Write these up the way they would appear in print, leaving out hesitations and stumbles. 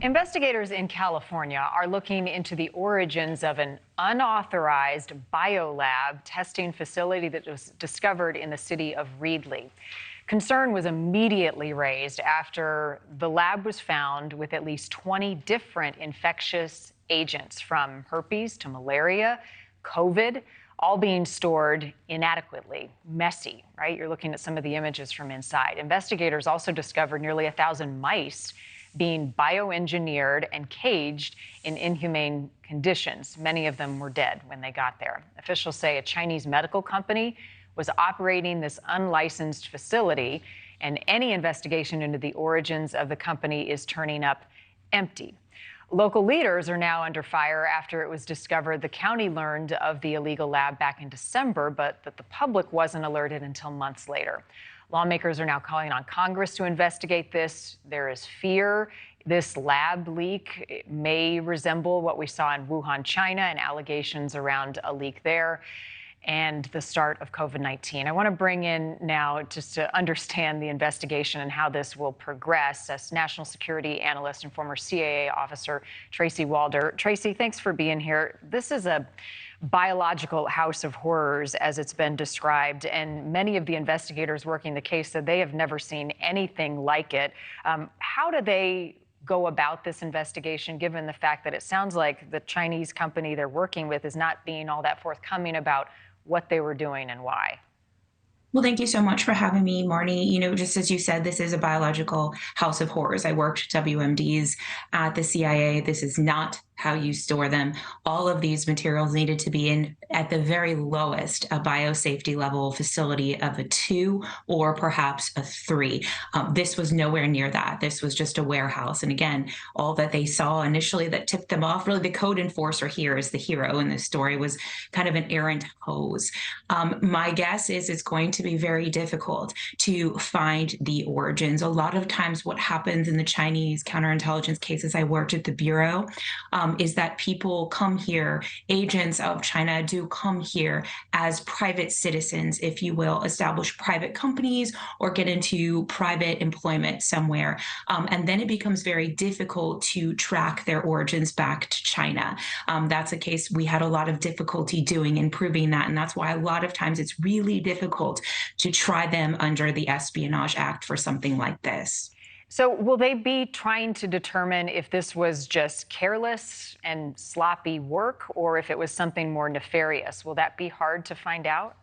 Investigators in California are looking into the origins of an unauthorized biolab testing facility that was discovered in the city of Reedley. Concern was immediately raised after the lab was found with at least 20 different infectious agents, from herpes to malaria, COVID, all being stored inadequately, messy, right? You're looking at some of the images from inside. Investigators also discovered nearly 1,000 mice being bioengineered and caged in inhumane conditions. Many of them were dead when they got there. Officials say a Chinese medical company was operating this unlicensed facility, and any investigation into the origins of the company is turning up empty. Local leaders are now under fire after it was discovered the county learned of the illegal lab back in December, but that the public wasn't alerted until months later. Lawmakers are now calling on Congress to investigate this. There is fear this lab leak may resemble what we saw in Wuhan, China, and allegations around a leak there and the start of COVID-19. I want to bring in now, just to understand the investigation and how this will progress, as national security analyst and former CIA officer Tracy Walder. Tracy, thanks for being here. This is a biological house of horrors, as it's been described, and many of the investigators working the case said they have never seen anything like it. How do they go about this investigation, given the fact that it sounds like the Chinese company they're working with is not being all that forthcoming about what they were doing and why? Well, thank you so much for having me, Marni. Just as you said, this is a biological house of horrors. I worked WMDs at the CIA. This is not how you store them. All of these materials needed to be in, at the very lowest, a biosafety level facility of a 2 or perhaps a 3. This was nowhere near that. This was just a warehouse. And again, all that they saw initially that tipped them off, really the code enforcer here is the hero in this story, was kind of an errant hose. My guess is it's going to be very difficult to find the origins. A lot of times what happens in the Chinese counterintelligence cases I worked at the Bureau, is that people come here, agents of China do come here as private citizens, if you will, establish private companies or get into private employment somewhere. And then it becomes very difficult to track their origins back to China. That's a case we had a lot of difficulty doing and proving that. And that's why a lot of times it's really difficult to try them under the Espionage Act for something like this. So will they be trying to determine if this was just careless and sloppy work, or if it was something more nefarious? Will that be hard to find out?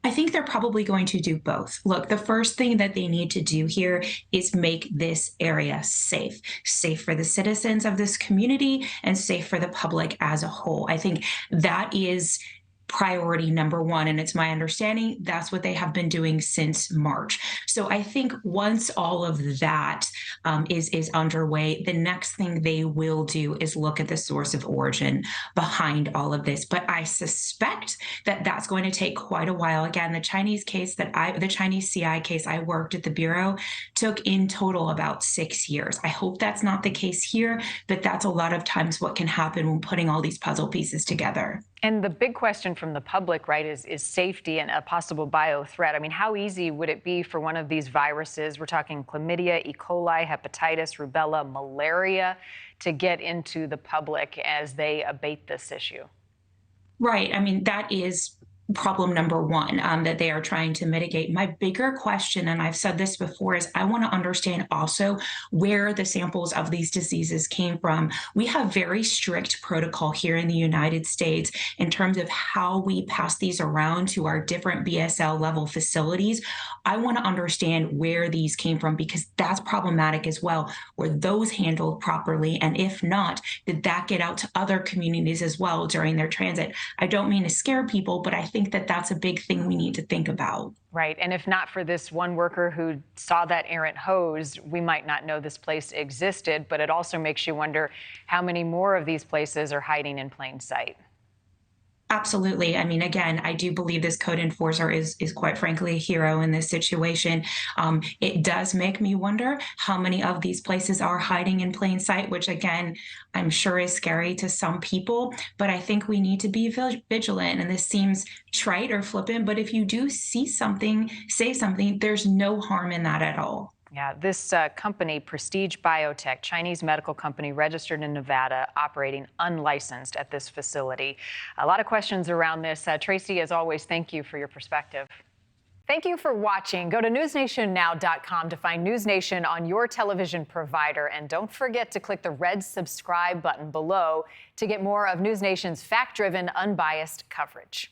I think they're probably going to do both. Look, the first thing that they need to do here is make this area safe, safe for the citizens of this community and safe for the public as a whole. I think that is priority number one. And it's my understanding that's what they have been doing since March. So I think once all of that is underway, the next thing they will do is look at the source of origin behind all of this. But I suspect that that's going to take quite a while. Again, the Chinese CI case I worked at the Bureau took in total about 6 years. I hope that's not the case here, but that's a lot of times what can happen when putting all these puzzle pieces together. And the big question from the public, right, is safety and a possible bio threat. I mean, how easy would it be for one of these viruses, we're talking chlamydia, E. coli, hepatitis, rubella, malaria, to get into the public as they abate this issue? Right. I mean, that is problem number one that they are trying to mitigate. My bigger question, and I've said this before, is I want to understand also where the samples of these diseases came from. We have very strict protocol here in the United States in terms of how we pass these around to our different BSL level facilities. I want to understand where these came from, because that's problematic as well. Were those handled properly? And if not, did that get out to other communities as well during their transit? I don't mean to scare people, but I think that that's a big thing we need to think about. Right. And if not for this one worker who saw that errant hose, we might not know this place existed. But it also makes you wonder how many more of these places are hiding in plain sight. Absolutely. I mean, again, I do believe this code enforcer is quite frankly a hero in this situation. It does make me wonder how many of these places are hiding in plain sight, which again, I'm sure is scary to some people, but I think we need to be vigilant. And this seems trite or flippant, but if you do see something, say something, there's no harm in that at all. Yeah, this company, Prestige Biotech, Chinese medical company registered in Nevada, operating unlicensed at this facility. A lot of questions around this. Tracy, as always, thank you for your perspective. Thank you for watching. Go to newsnationnow.com to find NewsNation on your television provider. And don't forget to click the red subscribe button below to get more of NewsNation's fact-driven, unbiased coverage.